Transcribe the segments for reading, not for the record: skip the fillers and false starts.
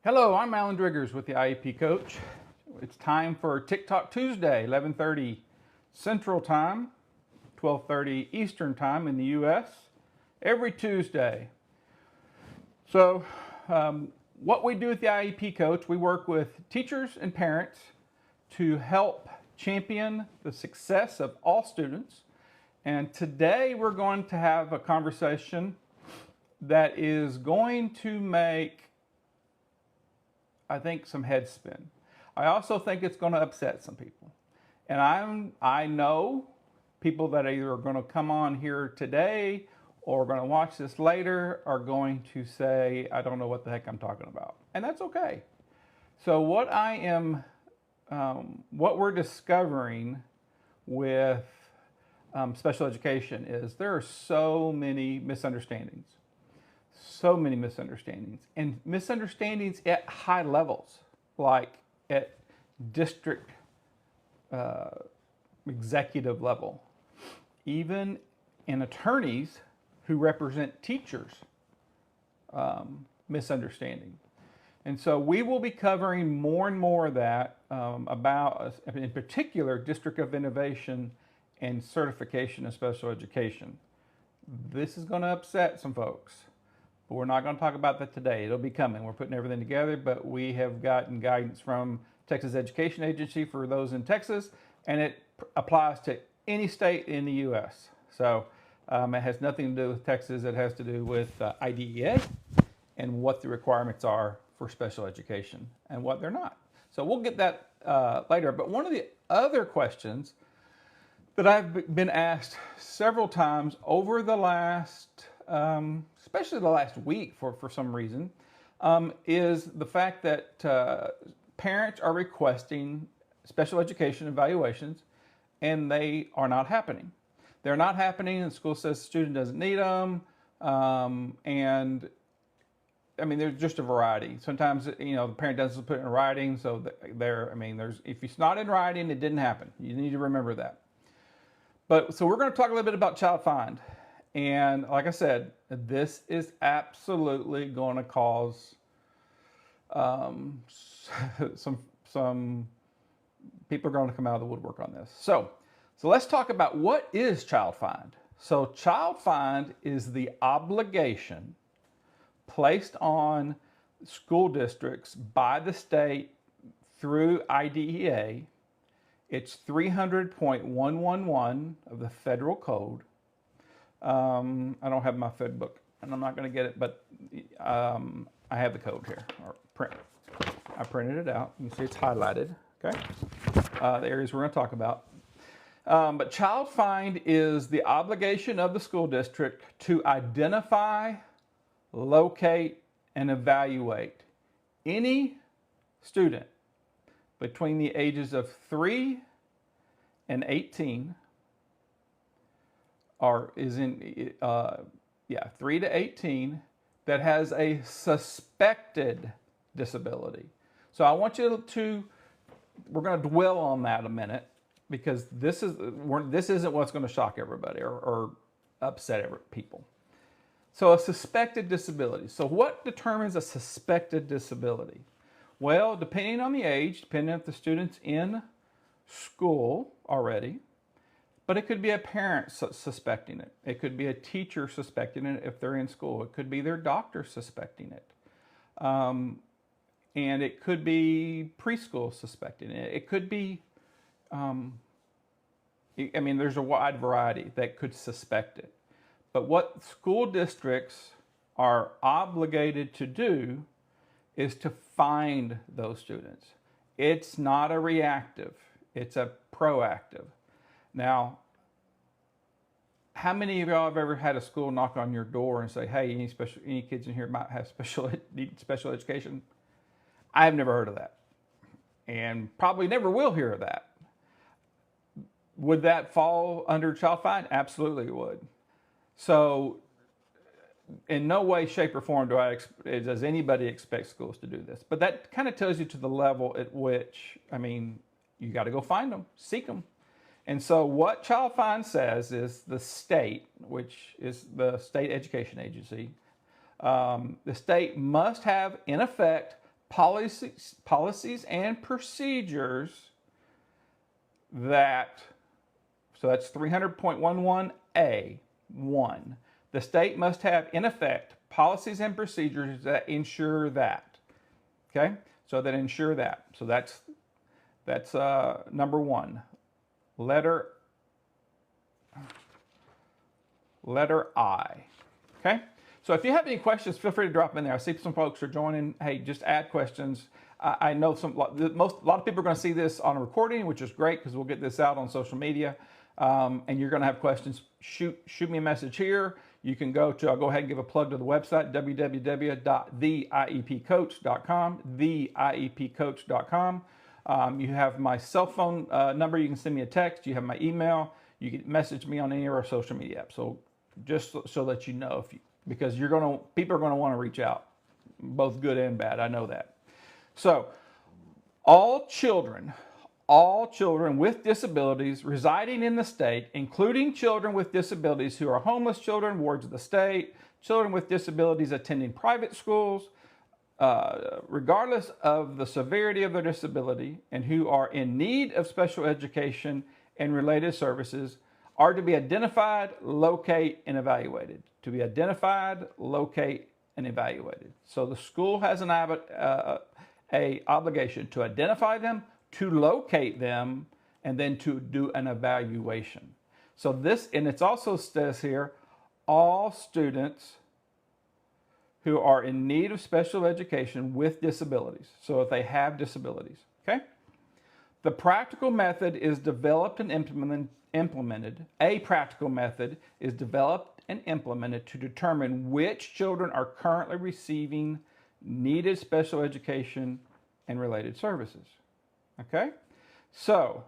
Hello, I'm Alan Driggers with the IEP Coach. It's time for TikTok Tuesday, 11:30 Central Time, 12:30 Eastern Time in the US, every Tuesday. So, what we do with the IEP Coach, we work with teachers and parents to help champion the success of all students. And today we're going to have a conversation that is going to make, I think, some head spin. I also think it's going to upset some people. And I know people that either are going to come on here today or are going to watch this later are going to say, I don't know what the heck I'm talking about. And that's okay. So what we're discovering with special education is there are so many misunderstandings. So many misunderstandings, and misunderstandings at high levels, like at district executive level, even in attorneys who represent teachers, misunderstanding. And so we will be covering more and more of that about, in particular, District of Innovation and certification of special education. This is going to upset some folks. But we're not going to talk about that today. It'll be coming. We're putting everything together, but we have gotten guidance from Texas Education Agency for those in Texas, and it applies to any state in the U.S. So it has nothing to do with Texas. It has to do with IDEA and what the requirements are for special education and what they're not. So we'll get that later. But one of the other questions that I've been asked several times over the last especially the last week for some reason, is the fact that parents are requesting special education evaluations and they are not happening. They're not happening, and the school says the student doesn't need them. And I mean, there's just a variety. Sometimes, you know, the parent doesn't put it in writing, so if it's not in writing, it didn't happen. You need to remember that. But so we're going to talk a little bit about child find. And like I said, this is absolutely going to cause some people are going to come out of the woodwork on this. So let's talk about what is child find. So child find is the obligation placed on school districts by the state through IDEA. It's 300.111 of the federal code. I don't have my Fed book, and I'm not going to get it, but I have the code here, or print. I printed it out. You can see it's highlighted, okay? The areas we're going to talk about. But child find is the obligation of the school district to identify, locate, and evaluate any student between the ages of 3 and 18 is in 3 to 18 that has a suspected disability. So I want you to, we're going to dwell on that a minute, because this isn't what's going to shock everybody or upset people. So a suspected disability. So what determines a suspected disability? Well, depending on the age, depending if the student's in school already, but it could be a parent suspecting it. It could be a teacher suspecting it if they're in school. It could be their doctor suspecting it. And it could be preschool suspecting it. It could be, there's a wide variety that could suspect it. But what school districts are obligated to do is to find those students. It's not a reactive, it's a proactive. Now, how many of y'all have ever had a school knock on your door and say, hey, any kids in here might have need special education? I have never heard of that, and probably never will hear of that. Would that fall under child find? Absolutely it would. So in no way, shape, or form does anybody expect schools to do this. But that kind of tells you to the level at which, you got to go find them, seek them. And so what Child Find says is the state, which is the state education agency, the state must have in effect policies and procedures that, so that's 300.11A, 1. The state must have in effect policies and procedures that ensure that. Okay? So that ensure that. So that's number 1. Letter I. Okay? So if you have any questions, feel free to drop them in there. I see some folks are joining. Hey, just add questions. I know a lot of people are going to see this on a recording, which is great because we'll get this out on social media. And you're going to have questions. Shoot me a message here. You can I'll go ahead and give a plug to the website, www.theiepcoach.com, theiepcoach.com. You have my cell phone number. You can send me a text. You have my email. You can message me on any of our social media apps. So just so that you know, because people are going to want to reach out, both good and bad. I know that. So all children with disabilities residing in the state, including children with disabilities who are homeless children, wards of the state, children with disabilities attending private schools, regardless of the severity of their disability, and who are in need of special education and related services, are to be identified, locate, and evaluated. To be identified, locate, and evaluated. So the school has an obligation to identify them, to locate them, and then to do an evaluation. So and it also says here, all students who are in need of special education with disabilities. So if they have disabilities, okay? The practical method is developed and implemented. A practical method is developed and implemented to determine which children are currently receiving needed special education and related services. Okay? So,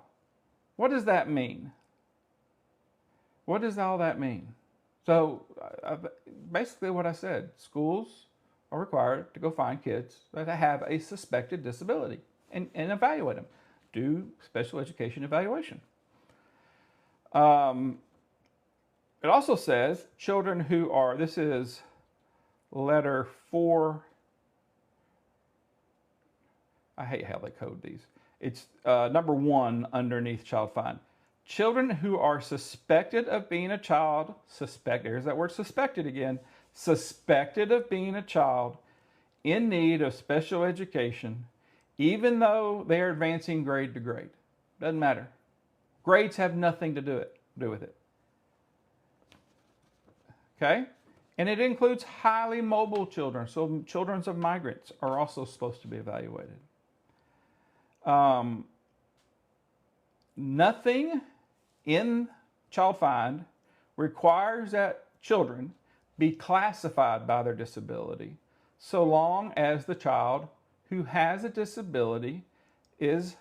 what does that mean? What does all that mean? So, basically what I said, schools are required to go find kids that have a suspected disability and evaluate them. Do special education evaluation. It also says children who are, this is letter 4. I hate how they code these. It's number 1 underneath child find. Children who are suspected of being a child, there's that word suspected again, suspected of being a child in need of special education, even though they are advancing grade to grade. Doesn't matter. Grades have nothing to do with it. Okay? And it includes highly mobile children. So children of migrants are also supposed to be evaluated. Nothing in Child Find requires that children be classified by their disability, so long as the child who has a disability is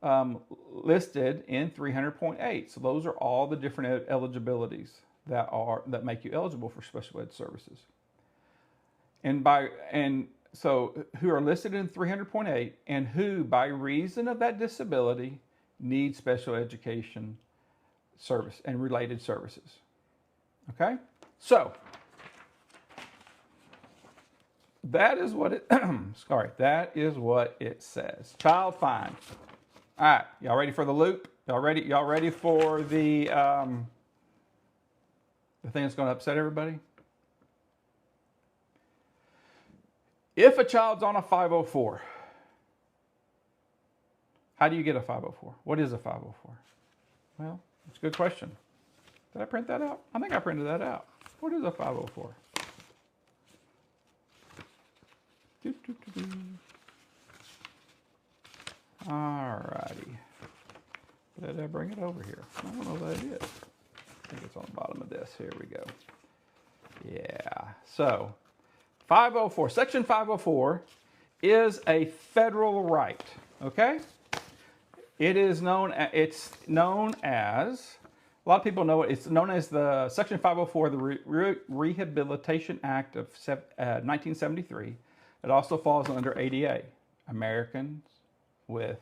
listed in 300.8. So those are all the different eligibilities that make you eligible for special ed services. So who are listed in 300.8 and who, by reason of that disability, need special education service and related services. Okay? So that is what it that is what it says. Child Find. All right, y'all ready for the loop? Y'all ready for the thing that's going to upset everybody? If a child's on a 504, how do you get a 504? What is a 504? Well, it's a good question. Did I print that out? I think I printed that out. What is a 504? All righty. Did I bring it over here? I don't know what that is. I think it's on the bottom of this. Here we go. Yeah. So, 504, Section 504 is a federal right, okay? It's known as, a lot of people know it, it's known as the Section 504, the Rehabilitation Act of 1973. It also falls under ADA, Americans with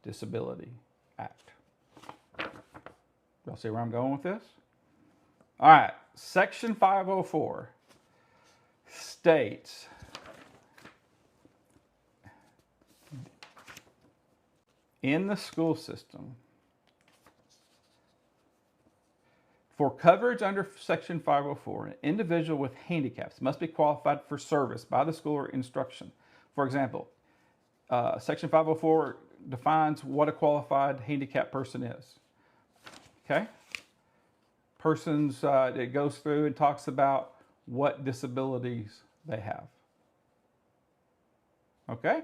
Disability Act. Y'all see where I'm going with this? All right, Section 504 states in the school system, for coverage under Section 504, an individual with handicaps must be qualified for service by the school or instruction. For example, Section 504 defines what a qualified handicapped person is. Okay? Persons, it goes through and talks about what disabilities they have. Okay?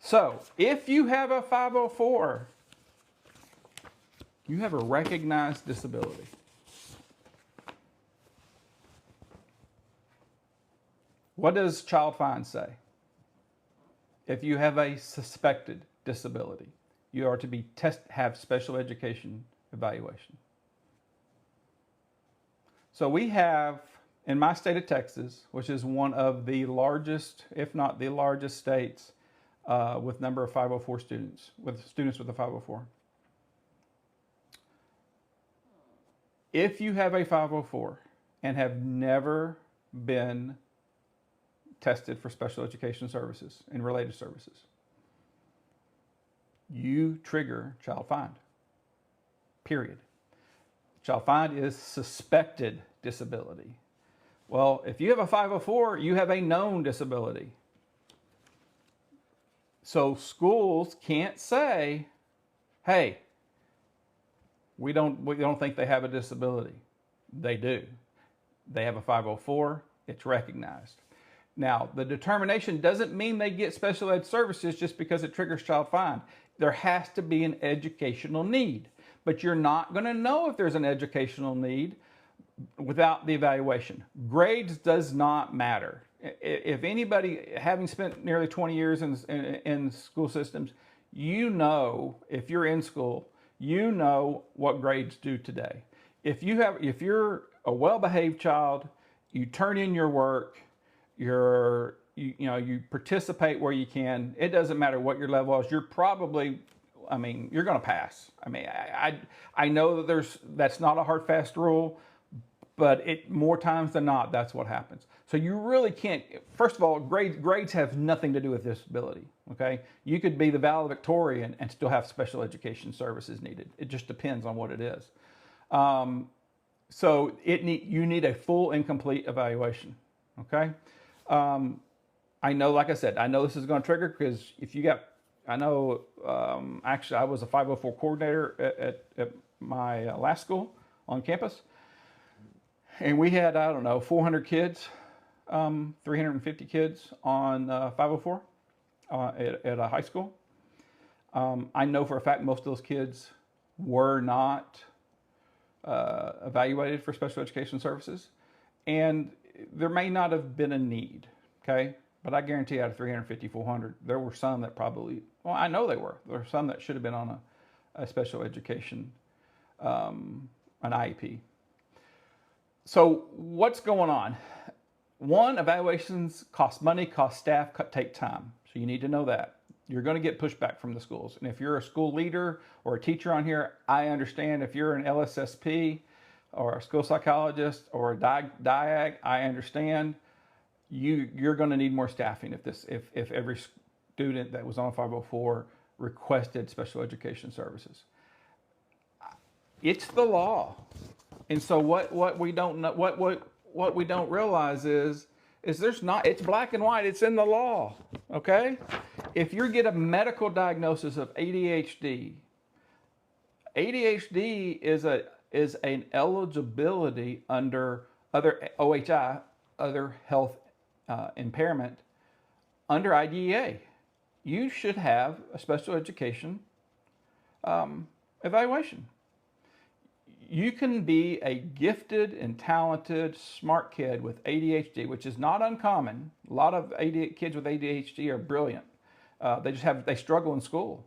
So, if you have a 504, you have a recognized disability. What does Child Find say? If you have a suspected disability, you are to be have special education evaluation. So we have, in my state of Texas, which is one of the largest, if not the largest states with number of 504 students, with a 504. If you have a 504 and have never been tested for special education services and related services, you trigger Child Find, period. Child Find is suspected disability. Well, if you have a 504, you have a known disability. So schools can't say, hey, we don't think they have a disability. They do. They have a 504, it's recognized. Now, the determination doesn't mean they get special ed services just because it triggers Child Find. There has to be an educational need, but you're not going to know if there's an educational need without the evaluation. Grades does not matter. If anybody, having spent nearly 20 years in school systems, you know, if you're in school, you know what grades do today. If you're a well-behaved child, you turn in your work, you participate where you can. It doesn't matter what your level is. You're probably, you're going to pass. I know that that's not a hard, fast rule, but more times than not, that's what happens. So you really can't, first of all, grades have nothing to do with disability, okay? You could be the valedictorian and still have special education services needed. It just depends on what it is. So you need a full and complete evaluation, okay? I know, like I said, I know this is going to trigger because if you got, actually I was a 504 coordinator at my last school on campus. And we had, 400 kids, 350 kids on 504 at a high school. I know for a fact most of those kids were not evaluated for special education services. And there may not have been a need, okay? But I guarantee out of 350, 400, there were some that probably, well, I know they were. There were some that should have been on a special education, an IEP. So what's going on? One, evaluations cost money, cost staff, take time. So you need to know that. You're going to get pushback from the schools. And if you're a school leader or a teacher on here, I understand. If you're an LSSP or a school psychologist or a DIAG, I understand. You're going to need more staffing if every student that was on 504 requested special education services. It's the law. And so what we don't know, what we don't realize is there's not, it's black and white, it's in the law, okay? If you get a medical diagnosis of ADHD is an eligibility under other OHI, other health impairment, under IDEA. You should have a special education evaluation. You can be a gifted and talented, smart kid with ADHD, which is not uncommon. A lot of kids with ADHD are brilliant. They struggle in school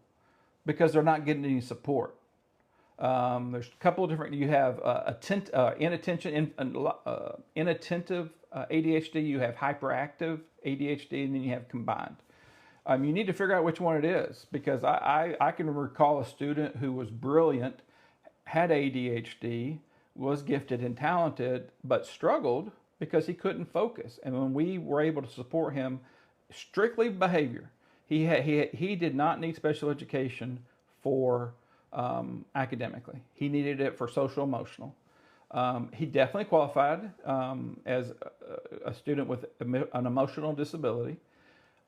because they're not getting any support. There's a couple of different, you have inattentive ADHD, you have hyperactive ADHD, and then you have combined. You need to figure out which one it is, because I can recall a student who was brilliant, had ADHD, was gifted and talented, but struggled because he couldn't focus. And when we were able to support him, strictly behavior, he did not need special education for academically. He needed it for social emotional. He definitely qualified as a student with an emotional disability.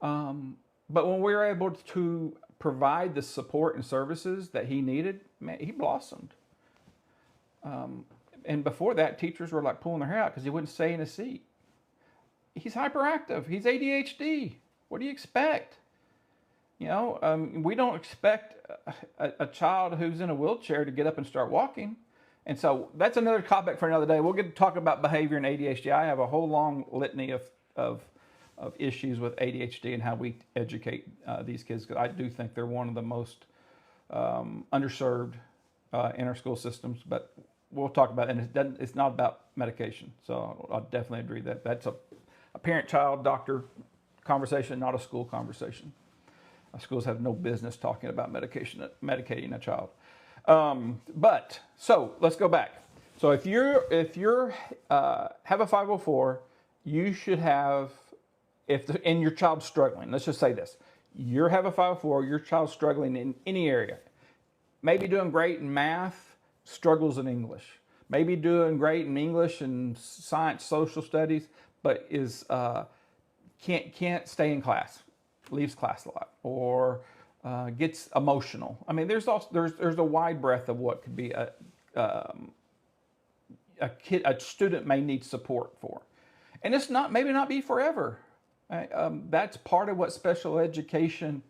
But when we were able to provide the support and services that he needed, man, he blossomed. And before that, teachers were like pulling their hair out because he wouldn't stay in his seat. He's hyperactive. He's ADHD. What do you expect? You know, we don't expect a child who's in a wheelchair to get up and start walking. And so that's another topic for another day. We'll get to talk about behavior and ADHD. I have a whole long litany of issues with ADHD and how we educate these kids, because I do think they're one of the most underserved in our school systems. But we'll talk about it, and it's not about medication. So I'll definitely agree that that's a parent-child doctor conversation, not a school conversation. Schools have no business talking about medicating a child. But so let's go back. So if you're have a 504, you should have, and your child's struggling. Let's just say this: you have a 504, your child's struggling in any area. Maybe doing great in math, struggles in English. Maybe doing great in English and science, social studies, but is can't stay in class, leaves class a lot, or gets emotional. I mean, there's a wide breadth of what could be a student may need support for, and it's not maybe not be forever. Right? That's part of what special education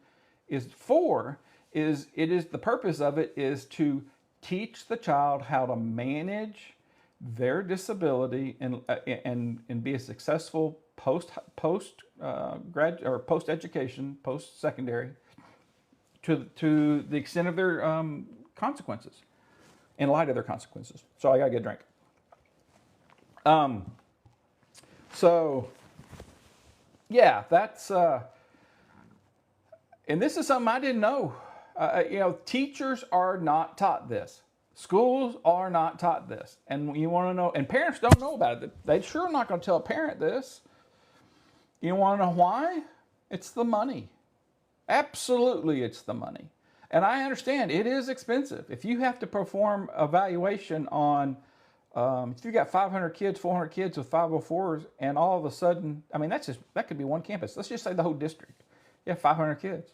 is for. The purpose of it is to teach the child how to manage their disability and be a successful post education, post secondary, to the extent of their consequences, in light of their consequences. So I gotta get a drink. So yeah, that's and this is something I didn't know. You know, teachers are not taught this. Schools are not taught this. And you want to know, and parents don't know about it. They sure not going to tell a parent this. You want to know why? It's the money. Absolutely, it's the money. And I understand it is expensive. If you have to perform evaluation on, if you got 500 kids, 400 kids with 504s, and all of a sudden, I mean, that could be one campus. Let's just say the whole district. You have 500 kids.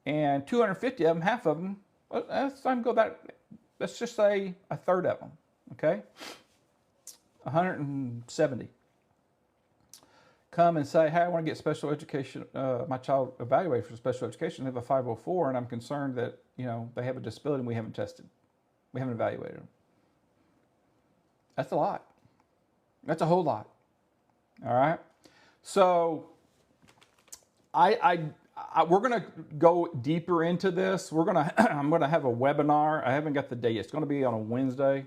And 250 of them, half of them, let's just say a third of them, okay? 170 come and say, hey, I want to get special education, my child evaluated for special education. They have a 504, and I'm concerned that, you know, they have a disability and we haven't tested. We haven't evaluated them. That's a lot. That's a whole lot. All right? So we're going to go deeper into this. I'm going to have a webinar. I haven't got the date. It's going to be on a Wednesday.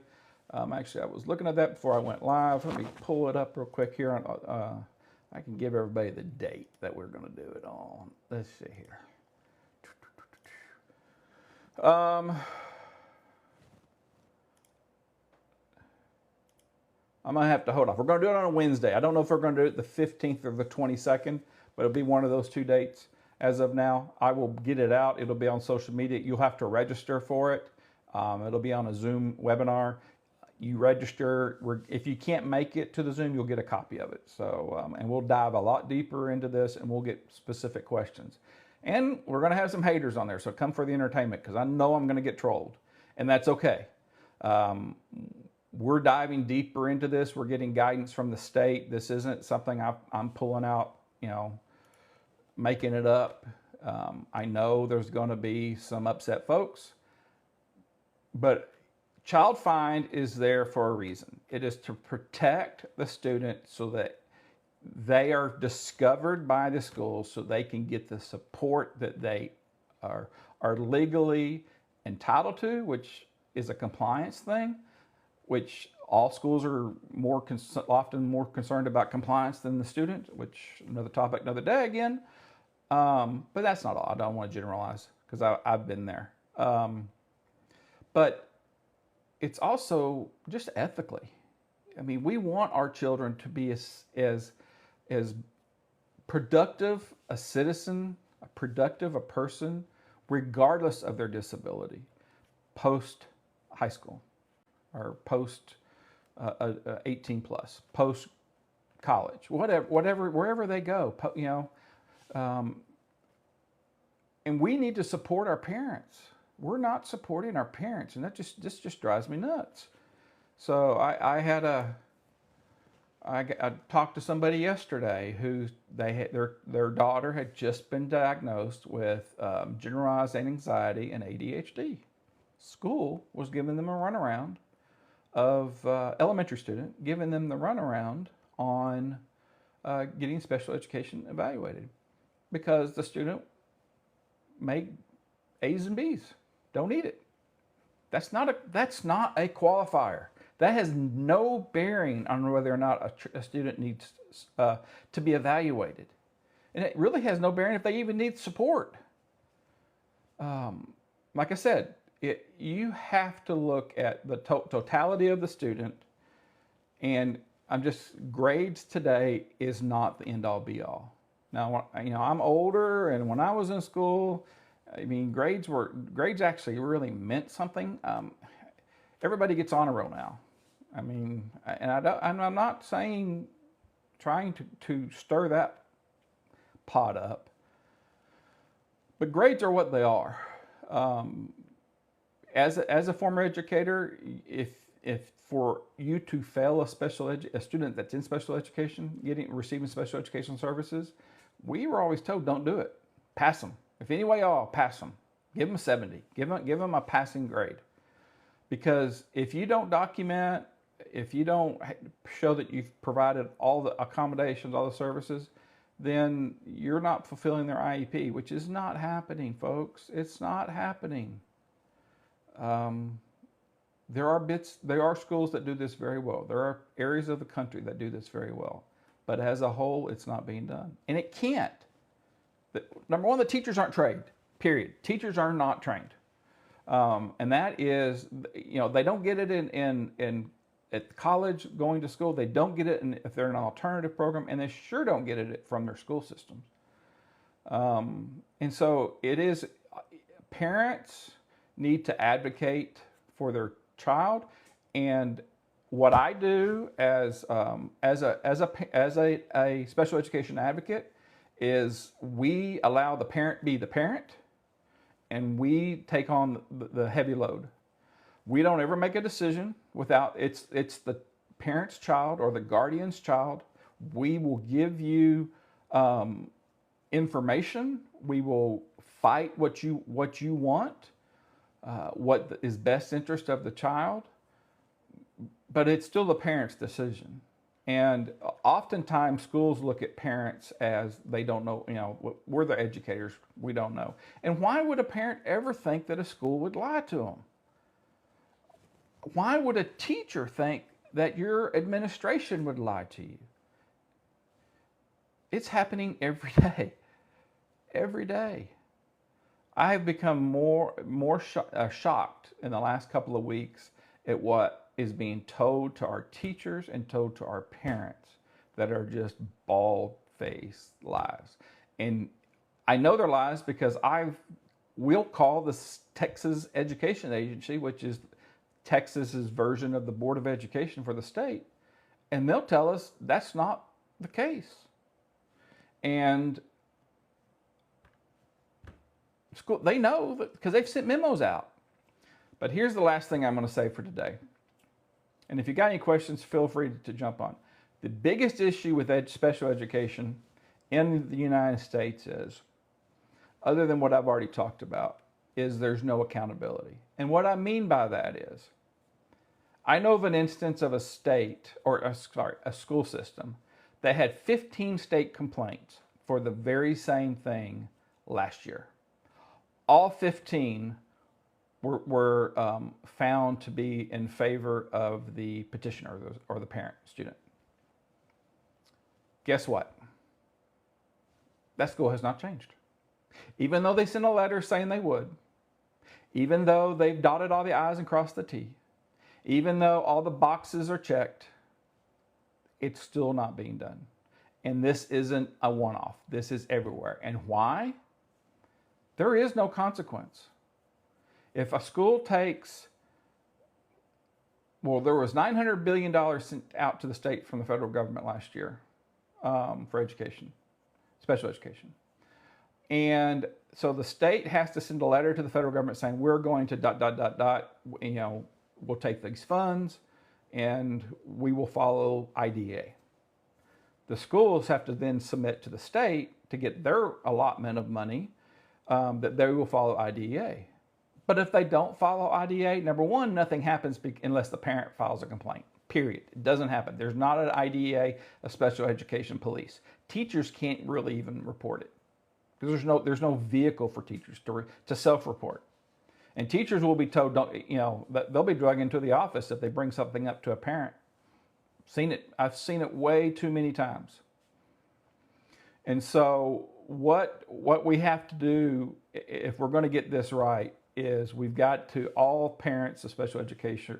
Actually, I was looking at that before I went live. Let me pull it up real quick here. I can give everybody the date that we're going to do it on. Let's see here. I'm going to have to hold off. We're going to do it on a Wednesday. I don't know if we're going to do it the 15th or the 22nd, but it'll be one of those two dates. As of now, I will get it out. It'll be on social media. You'll have to register for it. It'll be on a Zoom webinar. You register. If you can't make it to the Zoom, you'll get a copy of it. So, and we'll dive a lot deeper into this, and we'll get specific questions. And we're going to have some haters on there, so come for the entertainment, because I know I'm going to get trolled, and that's okay. We're diving deeper into this. We're getting guidance from the state. This isn't something I'm pulling out, you know, making it up. I know there's going to be some upset folks, but Child Find is there for a reason. It is to protect the student so that they are discovered by the school, so they can get the support that they are legally entitled to, which is a compliance thing, which all schools are often more concerned about compliance than the student, which another topic, another day again. But that's not all. I don't want to generalize, because I've been there. But it's also just ethically. I mean, we want our children to be as productive a citizen, productive a person regardless of their disability, post high school or post 18 plus, post college, whatever, wherever they go, and we need to support our parents. We're not supporting our parents, and this just drives me nuts. So I talked to somebody yesterday who their daughter had just been diagnosed with generalized anxiety and ADHD. School was giving them a runaround of elementary student, giving them the runaround on getting special education evaluated because the student made A's and B's. Don't need it. That's not a qualifier. That has no bearing on whether or not a student needs to be evaluated. And it really has no bearing if they even need support. Like I said, you have to look at the totality of the student, and grades today is not the end all be all. Now, I'm older, and when I was in school, I mean, grades actually really meant something. Everybody gets honor roll now. I mean, and I'm not trying to stir that pot up, but grades are what they are. As a former educator, if for you to fail a student that's in special education, receiving special education services, we were always told, don't do it. Pass them. If any way at all, pass them. Give them a 70. Give them a passing grade. Because if you don't document, if you don't show that you've provided all the accommodations, all the services, then you're not fulfilling their IEP, which is not happening, folks. It's not happening. There are schools that do this very well. There are areas of the country that do this very well. But as a whole, it's not being done. And it can't. Number one, the teachers aren't trained, period. Teachers are not trained. And that is, they don't get it at college, going to school. They don't get it if they're in an alternative program, and they sure don't get it from their school systems. And so parents need to advocate for their child. And what I do as a special education advocate is we allow the parent be the parent, and we take on the heavy load. We don't ever make a decision without it's the parent's child or the guardian's child. We will give you information. We will fight what you want, what is best interest of the child. But it's still the parent's decision. And oftentimes schools look at parents as they don't know, we're the educators, we don't know. And why would a parent ever think that a school would lie to them? Why would a teacher think that your administration would lie to you? It's happening every day. Every day. I have become more shocked in the last couple of weeks at what is being told to our teachers and told to our parents that are just bald-faced lies. And I know they're lies because we'll call the Texas Education Agency, which is Texas's version of the Board of Education for the state, and they'll tell us that's not the case. And school, they know that because they've sent memos out. But here's the last thing I'm going to say for today. And if you got any questions, feel free to jump on. The biggest issue with special education in the United States is, other than what I've already talked about, is there's no accountability. And what I mean by that is, I know of an instance of a school system that had 15 state complaints for the very same thing last year. All 15 were found to be in favor of the petitioner or the parent, student. Guess what? That school has not changed. Even though they sent a letter saying they would, even though they've dotted all the I's and crossed the T, even though all the boxes are checked, it's still not being done. And this isn't a one-off. This is everywhere. And why? There is no consequence. If a school takes, well, there was $900 billion sent out to the state from the federal government last year for education, special education. And so the state has to send a letter to the federal government saying, we're going to ... we'll take these funds and we will follow IDEA. The schools have to then submit to the state to get their allotment of money that they will follow IDEA. But if they don't follow IDEA, number one, nothing happens unless the parent files a complaint, period. It doesn't happen. There's not an IDEA, a special education police. Teachers can't really even report it because there's no vehicle for teachers to self-report. And teachers will be told, that they'll be dragged into the office if they bring something up to a parent. I've seen it way too many times. And so what we have to do if we're going to get this right is we've got to, all parents of special education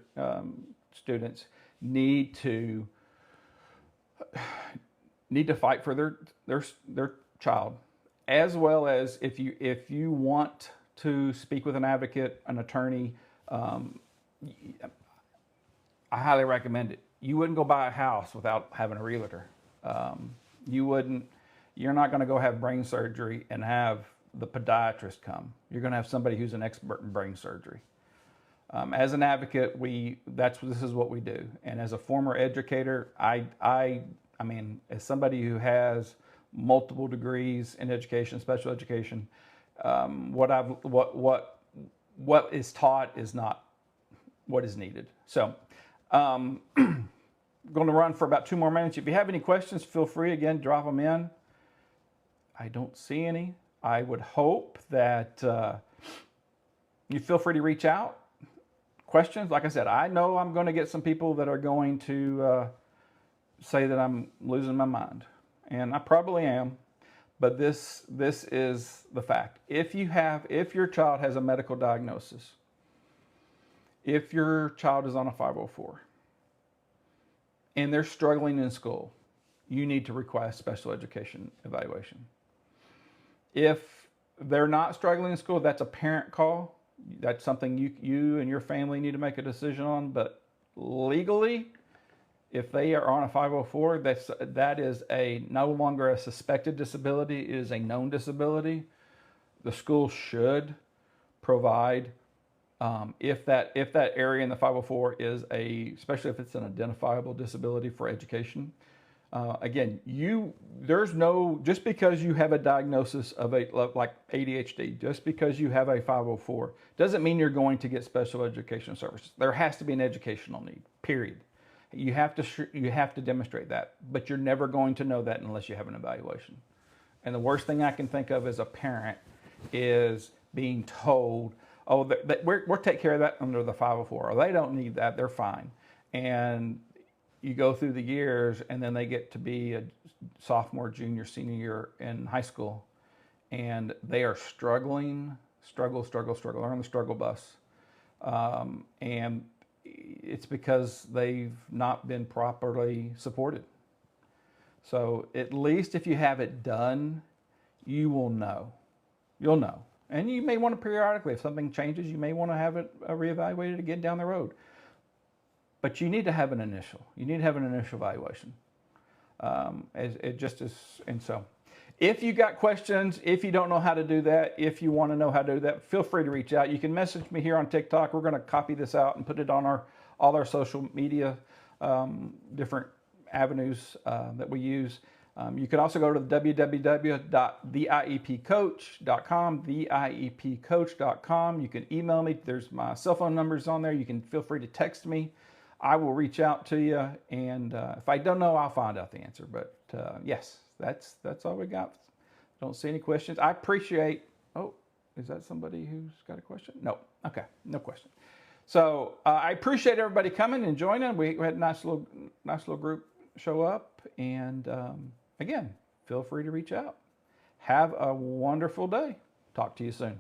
students need to fight for their child, as well as if you want to speak with an advocate, an attorney, I highly recommend it. You wouldn't go buy a house without having a realtor. You're not going to go have brain surgery and have the podiatrist come. You're going to have somebody who's an expert in brain surgery. As an advocate, this is what we do. And as a former educator, I mean, as somebody who has multiple degrees in education, special education, what is taught is not what is needed. So, I'm going to run for about 2 more minutes. If you have any questions, feel free, again, drop them in. I don't see any. I would hope that you feel free to reach out. Questions, like I said, I know I'm going to get some people that are going to say that I'm losing my mind, and I probably am, but this is the fact. If your child has a medical diagnosis, if your child is on a 504 and they're struggling in school, you need to request special education evaluation. If they're not struggling in school, that's a parent call. That's something you and your family need to make a decision on. But legally, if they are on a 504, that is no longer a suspected disability. It is a known disability. The school should provide, if that area in the 504 is especially if it's an identifiable disability for education. Again, just because you have a diagnosis of like ADHD, just because you have a 504, doesn't mean you're going to get special education services. There has to be an educational need, period. You have to demonstrate that, but you're never going to know that unless you have an evaluation. And the worst thing I can think of as a parent is being told, oh, we'll take care of that under the 504, or they don't need that, they're fine. And you go through the years, and then they get to be a sophomore, junior, senior year in high school, and they are struggling. They're on the struggle bus. And it's because they've not been properly supported. So at least if you have it done, you will know. You'll know. And you may want to periodically, if something changes, you may want to have it reevaluated again down the road. But you need to have an initial. You need to have an initial evaluation. It just is, and so. If you got questions, if you don't know how to do that, if you want to know how to do that, feel free to reach out. You can message me here on TikTok. We're going to copy this out and put it on all our social media, different avenues that we use. You can also go to www.theiepcoach.com, theiepcoach.com. You can email me. There's my cell phone numbers on there. You can feel free to text me. I will reach out to you, and if I don't know, I'll find out the answer. But yes, that's all we got. Don't see any questions. I appreciate. Oh, is that somebody who's got a question? No. Okay, no question. So I appreciate everybody coming and joining. We had a nice little group show up, and again, feel free to reach out. Have a wonderful day. Talk to you soon.